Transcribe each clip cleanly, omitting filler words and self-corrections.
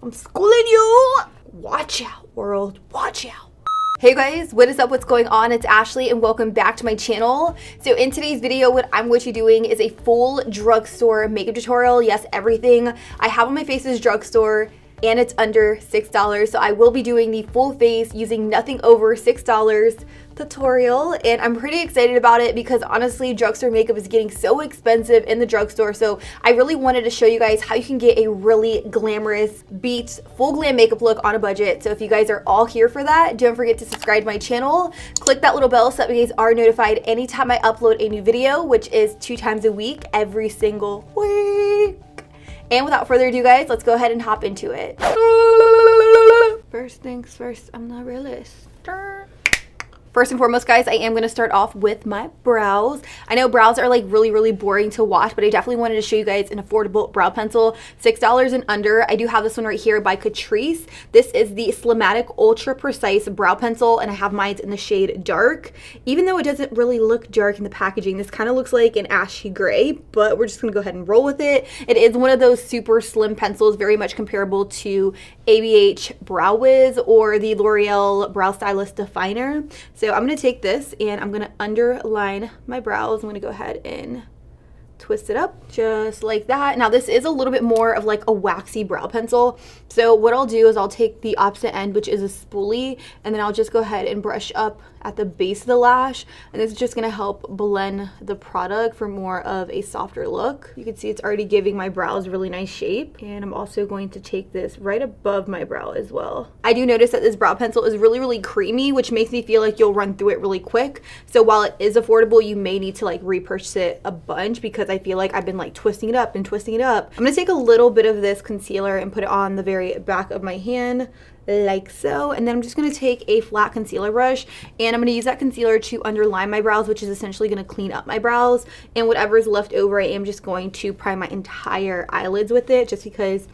I'm schooling you. Watch out, world. Watch out. Hey guys, what is up? What's going on? It's Ashley and welcome back to my channel. So in today's video, what I'm going to be doing is a full drugstore makeup tutorial. Yes, everything I have on my face is drugstore and it's under $6. So I will be doing the full face using nothing over $6 tutorial, and I'm pretty excited about it because honestly drugstore makeup is getting so expensive in the drugstore. So I really wanted to show you guys how you can get a really glamorous beats full glam makeup look on a budget. So if you guys are all here for that, don't forget to subscribe to my channel, click that little bell so that you guys are notified anytime I upload a new video, which is 2 times a week every single week. And without further ado guys, let's go ahead and hop into it. First things first, I'm the realist. First and foremost, guys, I am going to start off with my brows. I know brows are like really boring to watch, but I definitely wanted to show you guys an affordable brow pencil, $6 and under. I do have this one right here by Catrice. This is the Slimatic Ultra Precise Brow Pencil, and I have mine in the shade dark. Even though it doesn't really look dark in the packaging, this kind of looks like an ashy gray, but we're just going to go ahead and roll with it. It is one of those super slim pencils, very much comparable to ABH Brow Wiz or the L'Oreal Brow Stylist Definer. So I'm going to take this and I'm going to underline my brows. I'm going to go ahead and twist it up just like that. Now this is a little bit more of like a waxy brow pencil. So what I'll do is I'll take the opposite end, which is a spoolie, and then I'll just go ahead and brush up at the base of the lash, and this is just going to help blend the product for more of a softer look. You can see it's already giving my brows really nice shape, and I'm also going to take this right above my brow as well. I do notice that this brow pencil is really creamy, which makes me feel like you'll run through it really quick. So while it is affordable, you may need to like repurchase it a bunch because I feel like I've been like twisting it up and twisting it up. I'm going to take a little bit of this concealer and put it on the very back of my hand like so, and then I'm just going to take a flat concealer brush and I'm going to use that concealer to underline my brows, which is essentially going to clean up my brows, and whatever is left over I am just going to prime my entire eyelids with it, just because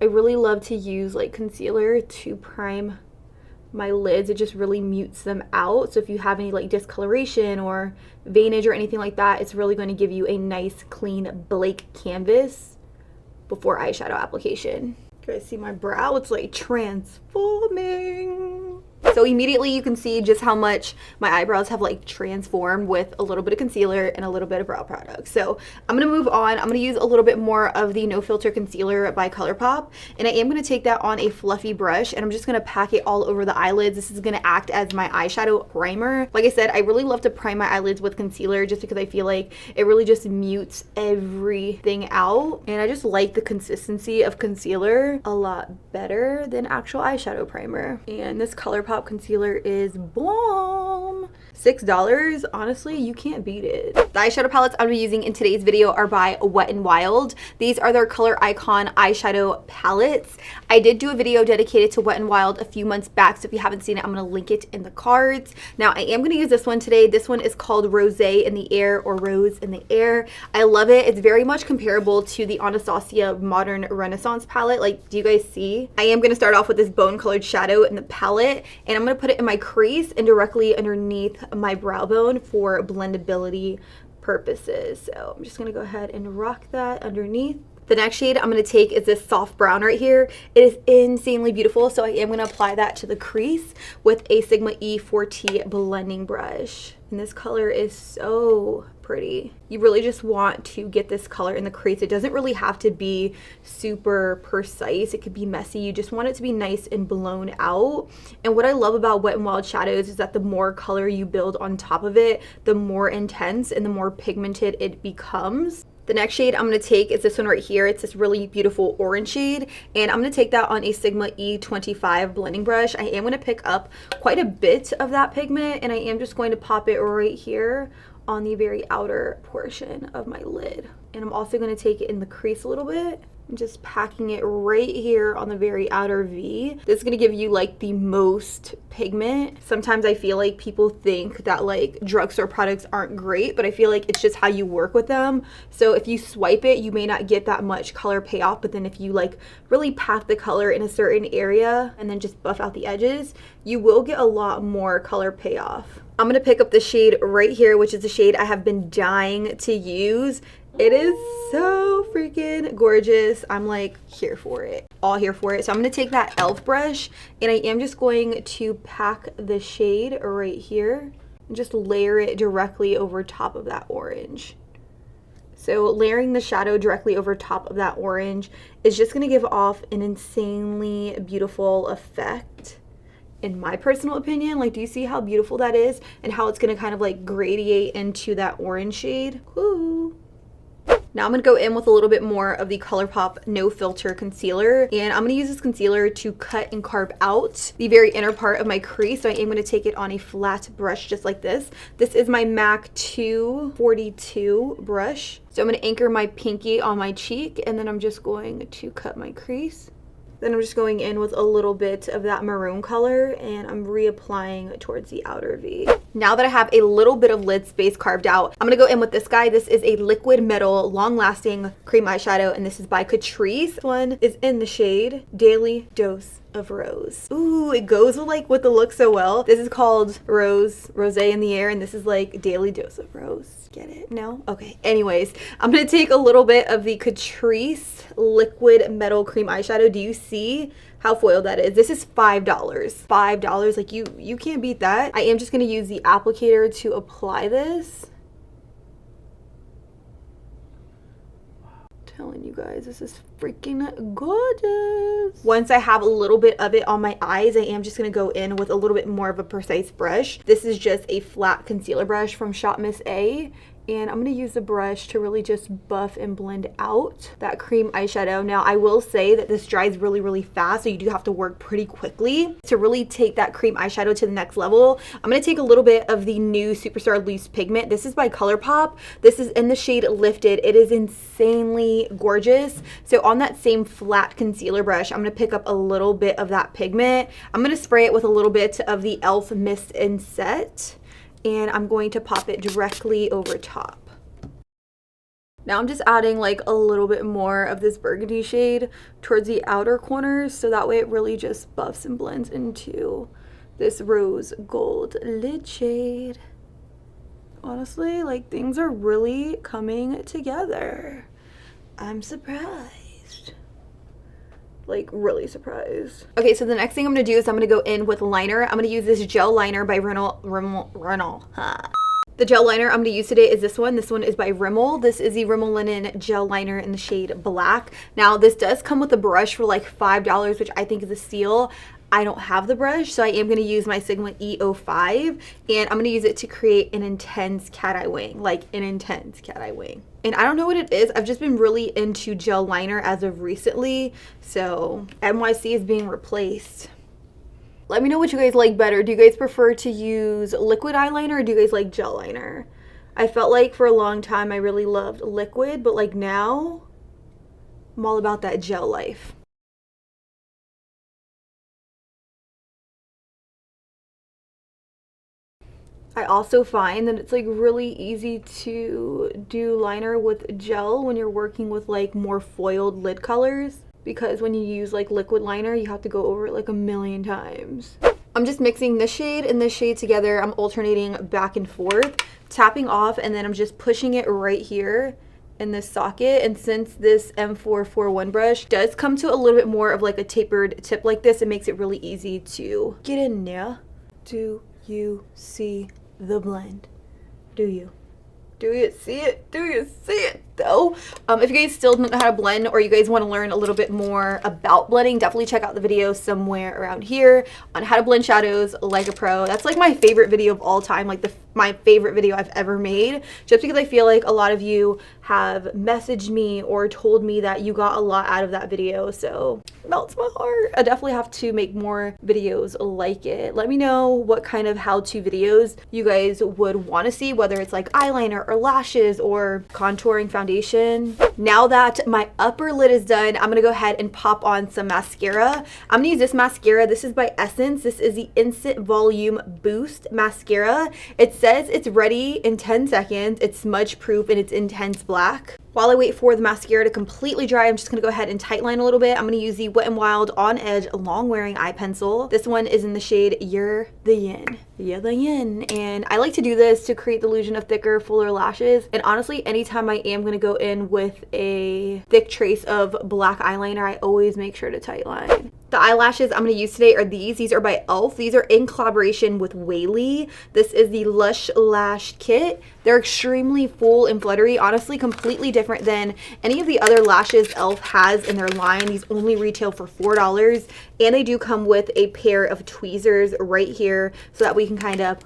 I really love to use like concealer to prime my lids. It just really mutes them out. So if you have any like discoloration or veinage or anything like that, it's really going to give you a nice clean blank canvas before eyeshadow application. You guys see my brow? It's like transforming. So immediately you can see just how much my eyebrows have like transformed with a little bit of concealer and a little bit of brow product. So I'm going to move on. I'm going to use a little bit more of the No Filter Concealer by ColourPop, and I am going to take that on a fluffy brush and I'm just going to pack it all over the eyelids. This is going to act as my eyeshadow primer. Like I said, I really love to prime my eyelids with concealer just because I feel like it really just mutes everything out, and I just like the consistency of concealer a lot better than actual eyeshadow primer. And this ColourPop concealer is bomb. $6, honestly, you can't beat it. The eyeshadow palettes I'm using in today's video are by Wet n Wild. These are their Color Icon eyeshadow palettes. I did do a video dedicated to Wet n Wild a few months back, so if you haven't seen it, I'm going to link it in the cards. Now I am going to use this one today. This one is called Rosé in the Air, or Rose in the Air. I love it. It's very much comparable to the Anastasia Modern Renaissance palette. Like, do you guys see? I am going to start off with this bone colored shadow in the palette, and I'm going to put it in my crease and directly underneath my brow bone for blendability purposes. So I'm just going to go ahead and rock that underneath. The next shade I'm going to take is this soft brown right here. It is insanely beautiful, so I am going to apply that to the crease with a Sigma E4T blending brush. And this color is so pretty. You really just want to get this color in the crease. It doesn't really have to be super precise. It could be messy. You just want it to be nice and blown out. And what I love about Wet n Wild shadows is that the more color you build on top of it, the more intense and the more pigmented it becomes. The next shade I'm going to take is this one right here. It's this really beautiful orange shade, and I'm going to take that on a Sigma E25 blending brush. I am going to pick up quite a bit of that pigment, and I am just going to pop it right here on the very outer portion of my lid. And I'm also going to take it in the crease a little bit. I'm just packing it right here on the very outer V. This is going to give you like the most pigment. Sometimes I feel like people think that like drugstore products aren't great, but I feel like it's just how you work with them. So if you swipe it, you may not get that much color payoff, but then if you like really pack the color in a certain area and then just buff out the edges, you will get a lot more color payoff. I'm going to pick up the shade right here, which is the shade I have been dying to use. It is so freaking gorgeous. I'm like here for it. all here for it. So I'm going to take that e.l.f. brush and I am just going to pack the shade right here and just layer it directly over top of that orange. So layering the shadow directly over top of that orange is just going to give off an insanely beautiful effect. In my personal opinion, like, do you see how beautiful that is and how it's going to kind of like gradiate into that orange shade? Ooh. Now I'm going to go in with a little bit more of the ColourPop No Filter Concealer, and I'm going to use this concealer to cut and carve out the very inner part of my crease. So I am going to take it on a flat brush just like this. This is my MAC 242 brush. So I'm going to anchor my pinky on my cheek, and then I'm just going to cut my crease. Then I'm just going in with a little bit of that maroon color and I'm reapplying towards the outer V. Now that I have a little bit of lid space carved out, I'm going to go in with this guy. This is a liquid metal long-lasting cream eyeshadow and this is by Catrice. This one is in the shade Daily Dose of Rose. Ooh, it goes with the look so well. This is called Rose in the Air and this is like Daily Dose of Rose. Get it? No? Okay. Anyways, I'm going to take a little bit of the Catrice liquid metal cream eyeshadow. Do you see how foiled that is? This is $5. $5. Like you can't beat that. I am just going to use the applicator to apply this. Telling you guys, this is freaking gorgeous. Once I have a little bit of it on my eyes, I am just going to go in with a little bit more of a precise brush. This is just a flat concealer brush from Shop Miss A. And I'm going to use the brush to really just buff and blend out that cream eyeshadow. Now, I will say that this dries really, really fast, so you do have to work pretty quickly to really take that cream eyeshadow to the next level. I'm going to take a little bit of the new Superstar Loose Pigment. This is by ColourPop. This is in the shade Lifted. It is insanely gorgeous. So on that same flat concealer brush, I'm going to pick up a little bit of that pigment. I'm going to spray it with a little bit of the e.l.f. Mist and Set. And I'm going to pop it directly over top. Now I'm just adding like a little bit more of this burgundy shade towards the outer corners so that way it really just buffs and blends into this rose gold lid shade. Honestly, like, things are really coming together. I'm surprised. Like, really surprised. Okay, so the next thing I'm gonna do is I'm gonna go in with liner. I'm gonna use this gel liner by Rimmel. The gel liner I'm gonna use today is this one. This one is by Rimmel. This is the Rimmel Linen Gel Liner in the shade Black. Now, this does come with a brush for like $5, which I think is a steal. I don't have the brush, so I am going to use my Sigma E05, and I'm going to use it to create an intense cat eye wing, like an intense cat eye wing. And I don't know what it is. I've just been really into gel liner as of recently, so NYC is being replaced. Let me know what you guys like better. Do you guys prefer to use liquid eyeliner or do you guys like gel liner? I felt like for a long time I really loved liquid, but like now I'm all about that gel life. I also find that it's like really easy to do liner with gel when you're working with like more foiled lid colors, because when you use like liquid liner you have to go over it like a million times. I'm just mixing this shade and this shade together. I'm alternating back and forth, tapping off, and then I'm just pushing it right here in this socket. And since this M441 brush does come to a little bit more of like a tapered tip like this, it makes it really easy to get in there. Do you see the blend? Do you see it? Do you see it though? If you guys still don't know how to blend, or you guys want to learn a little bit more about blending, definitely check out the video somewhere around here on how to blend shadows like a pro. That's like my favorite video of all time, like my favorite video I've ever made, just because I feel like a lot of you have messaged me or told me that you got a lot out of that video, so it melts my heart. I definitely have to make more videos like it. Let me know what kind of how-to videos you guys would want to see, whether it's like eyeliner or lashes or contouring foundation. Now that my upper lid is done, I'm gonna go ahead and pop on some mascara. I'm gonna use this mascara. This is by Essence. This is the Instant Volume Boost Mascara. It says says it's ready in 10 seconds. It's smudge proof and it's intense black. While I wait for the mascara to completely dry, I'm just going to go ahead and tightline a little bit. I'm going to use the Wet n Wild On Edge Longwearing eye pencil. This one is in the shade You're the Yin. You're the Yin. And I like to do this to create the illusion of thicker, fuller lashes. And honestly, anytime I am going to go in with a thick trace of black eyeliner, I always make sure to tightline. The eyelashes I'm going to use today are these. These are by e.l.f. These are in collaboration with Whaley. This is the Lush Lash Kit. They're extremely full and fluttery. Honestly, completely different than any of the other lashes e.l.f. has in their line. These only retail for $4. And they do come with a pair of tweezers right here so that we can kind of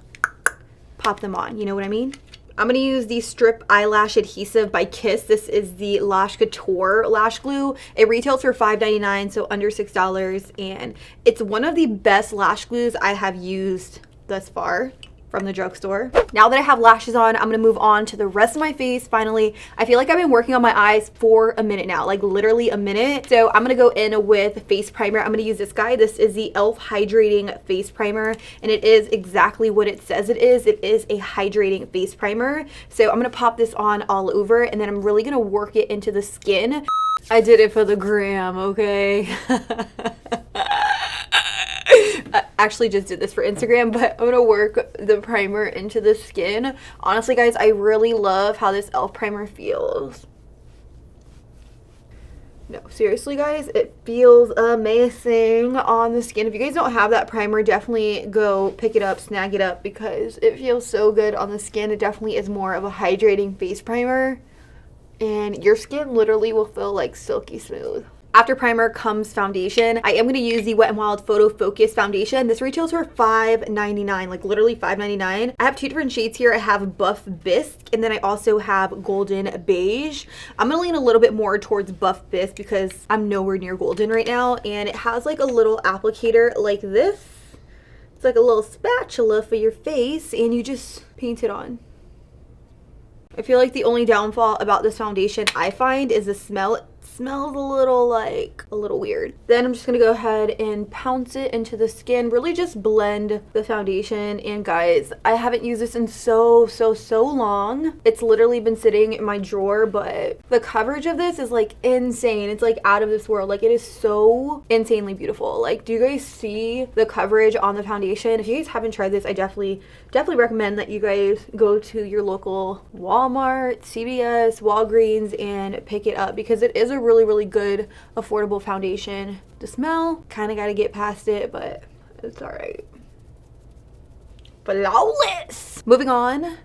pop them on. You know what I mean? I'm going to use the Strip Eyelash Adhesive by Kiss. This is the Lash Couture Lash Glue. It retails for $5.99, so under $6. And it's one of the best lash glues I have used thus far from the drugstore. Now that I have lashes on, I'm gonna move on to the rest of my face. Finally, I feel like I've been working on my eyes for a minute now, like literally a minute. So I'm gonna go in with face primer. I'm gonna use this guy. This is the e.l.f. Hydrating Face Primer, and it is exactly what it says it is. It is a hydrating face primer. So I'm gonna pop this on all over, and then I'm really gonna work it into the skin. I did it for the gram, okay? I actually just did this for Instagram, but I'm gonna work the primer into the skin. Honestly, guys, I really love how this e.l.f. primer feels. No, seriously, guys, it feels amazing on the skin. If you guys don't have that primer, definitely go pick it up, snag it up, because it feels so good on the skin. It definitely is more of a hydrating face primer, and your skin literally will feel like silky smooth. After primer comes foundation. I am going to use the Wet n Wild Photo Focus foundation. This retails for $5.99, like literally $5.99. I have two different shades here. I have Buff Bisque, and then I also have Golden Beige. I'm going to lean a little bit more towards Buff Bisque because I'm nowhere near golden right now, and it has like a little applicator like this. It's like a little spatula for your face, and you just paint it on. I feel like the only downfall about this foundation I find is the smell. It smells a little weird. Then I'm just gonna go ahead and pounce it into the skin, really just blend the foundation. And guys, I haven't used this in so long. It's literally been sitting in my drawer, but the coverage of this is like insane. It's like out of this world. Like, it is so insanely beautiful. Like, do you guys see the coverage on the foundation? If you guys haven't tried this, I definitely recommend that you guys go to your local Walmart, CVS, Walgreens, and pick it up, because it is a really good affordable foundation. The smell, kind of got to get past it, but it's all right. Flawless. Moving on.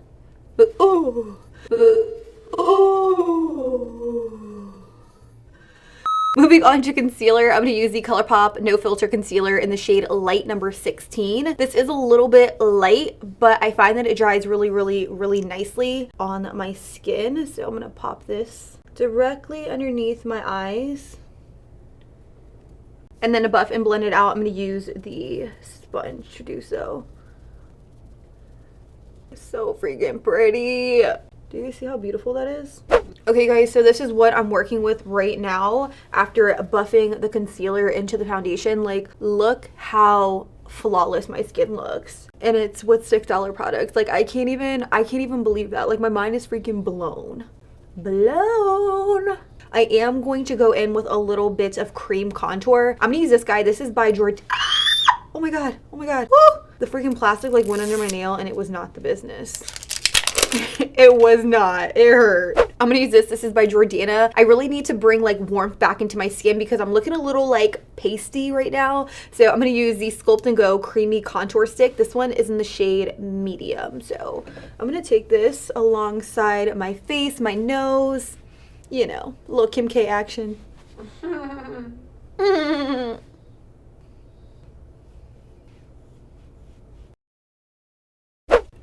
Moving on to concealer, I'm going to use the ColourPop No Filter Concealer in the shade Light number 16. This is a little bit light, but I find that it dries really nicely on my skin. So I'm going to pop this directly underneath my eyes. And then to buff and blend it out, I'm going to use the sponge to do so. So freaking pretty. Do you see how beautiful that is? Okay guys, so this is what I'm working with right now after buffing the concealer into the foundation. Like, look how flawless my skin looks, and it's with $6 products. Like, I can't even believe that. Like, my mind is freaking blown. I am going to go in with a little bit of cream contour. I'm gonna use this guy. This is by Jordana. Oh my god, Woo! The freaking plastic like went under my nail, and it was not the business. It was not. It hurt. I'm gonna use this. This is by Jordana. I really need to bring like warmth back into my skin because I'm looking a little like pasty right now. So I'm gonna use the Sculpt and Go Creamy Contour Stick. This one is in the shade Medium. So I'm gonna take this alongside my face, my nose, you know, a little Kim K action.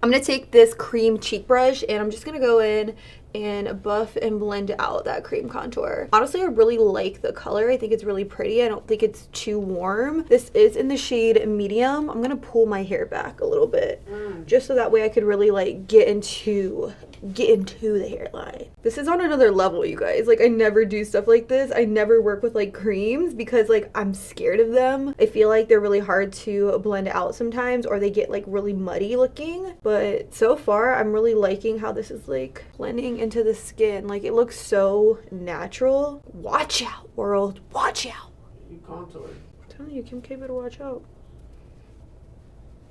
I'm going to take this cream cheek brush, and I'm just going to go in and buff and blend out that cream contour. Honestly, I really like the color. I think it's really pretty. I don't think it's too warm. This is in the shade medium. I'm gonna pull my hair back a little bit just so that way I could really like get into the hairline. This is on another level, you guys. Like, I never do stuff like this. I never work with like creams because like I'm scared of them. I feel like they're really hard to blend out sometimes, or they get like really muddy looking. But so far I'm really liking how this is like blending into the skin. Like, it looks so natural. Watch out, world, watch out. You contour. I'm telling you, Kim K better watch out.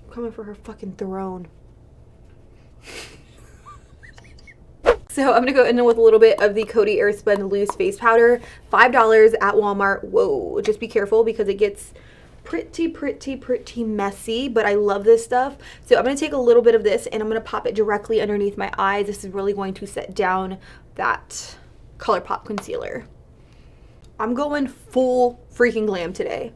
I'm coming for her fucking throne. So I'm gonna go in with a little bit of the COTY Airspun loose face powder, $5 at Walmart. Whoa, just be careful because it gets pretty messy, but I love this stuff. So I'm gonna take a little bit of this and I'm gonna pop it directly underneath my eyes. This is really going to set down that ColourPop concealer. I'm going full freaking glam today.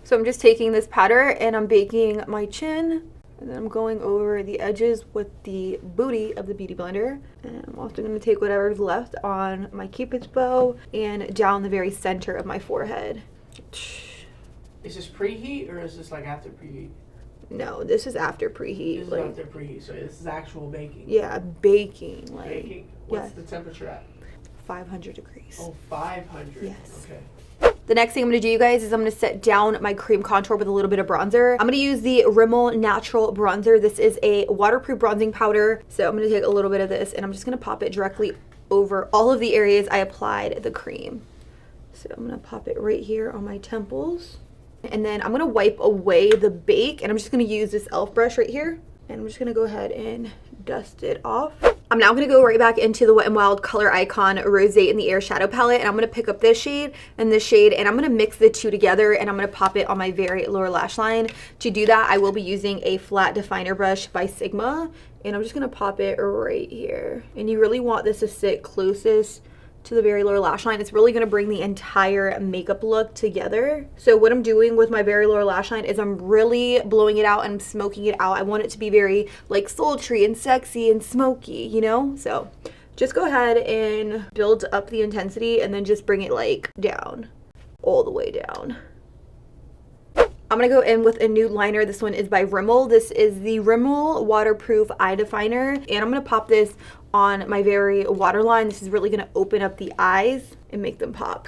So I'm just taking this powder and I'm baking my chin. And then I'm going over the edges with the booty of the Beauty Blender. And I'm also going to take whatever's left on my Cupid's bow and down the very center of my forehead. Is this preheat or is this like after preheat? No, this is after preheat. This is after preheat, so this is actual baking. Yeah, baking. Like, baking. What's the temperature at? 500 degrees. Oh, 500. Yes. Okay. The next thing I'm going to do, you guys, is I'm going to set down my cream contour with a little bit of bronzer. I'm going to use the Rimmel Natural Bronzer. This is a waterproof bronzing powder. So I'm going to take a little bit of this and I'm just going to pop it directly over all of the areas I applied the cream. So I'm going to pop it right here on my temples. And then I'm going to wipe away the bake and I'm just going to use this e.l.f. brush right here. And I'm just going to go ahead and dust it off. I'm now going to go right back into the Wet n Wild Color Icon Rosé in the Eyeshadow palette, and I'm going to pick up this shade and this shade, and I'm going to mix the two together, and I'm going to pop it on my very lower lash line. To do that, I will be using a flat definer brush by Sigma, and I'm just going to pop it right here. And you really want this to sit closest to the very lower lash line. It's really going to bring the entire makeup look together. So what I'm doing with my very lower lash line is I'm really blowing it out and smoking it out. I want it to be very like sultry and sexy and smoky, you know? So just go ahead and build up the intensity and then just bring it like down, all the way down. I'm going to go in with a nude liner. This one is by Rimmel. This is the Rimmel Waterproof Eye Definer. And I'm going to pop this on my very waterline. This is really going to open up the eyes and make them pop.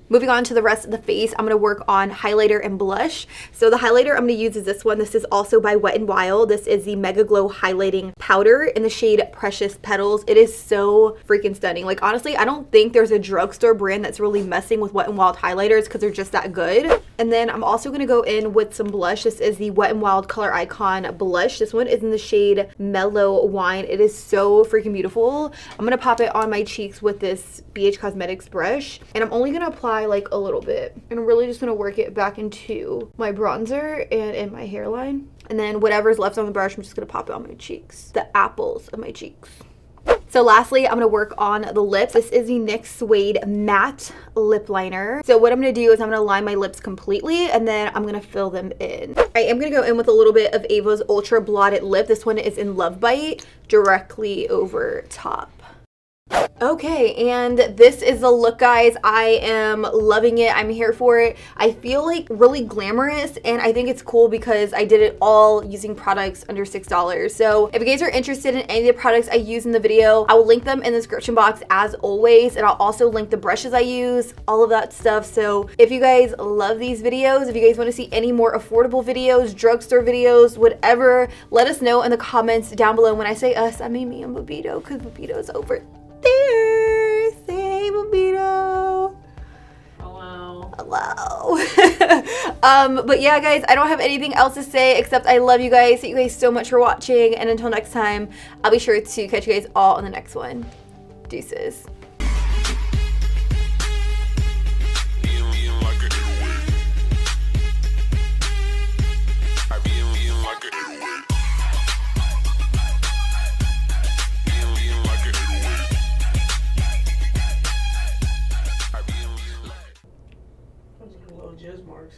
Moving on to the rest of the face, I'm going to work on highlighter and blush. So the highlighter I'm going to use is this one. This is also by Wet n Wild. This is the MegaGlo Highlighting Powder in the shade Precious Petals. It is so freaking stunning. Like, honestly, I don't think there's a drugstore brand that's really messing with Wet n Wild highlighters because they're just that good. And then I'm also going to go in with some blush. This is the Wet n Wild Color Icon blush. This one is in the shade Mellow Wine. It is so freaking beautiful. I'm going to pop it on my cheeks with this BH Cosmetics brush. And I'm only going to apply like a little bit. And I'm really just going to work it back into my bronzer and in my hairline. And then whatever's left on the brush, I'm just going to pop it on my cheeks. The apples of my cheeks. So lastly, I'm going to work on the lips. This is the NYX Suede Matte Lip Liner. So what I'm going to do is I'm going to line my lips completely and then I'm going to fill them in. I am going to go in with a little bit of Ava's Ultra Blotted Lip. This one is in Love Bite, directly over top. Okay, and this is the look, guys. I am loving it. I'm here for it. I feel like really glamorous, and I think it's cool because I did it all using products under $6. So if you guys are interested in any of the products I use in the video, I will link them in the description box as always, and I'll also link the brushes I use, all of that stuff. So if you guys love these videos, if you guys want to see any more affordable videos, drugstore videos, whatever, let us know in the comments down below. When I say us, I mean me and Bobito, because Bobito's over there. Say hey, Bobito. Hello. Hello. But yeah, guys, I don't have anything else to say except I love you guys. Thank you guys so much for watching. And until next time, I'll be sure to catch you guys all on the next one. Deuces. Little jizz marks.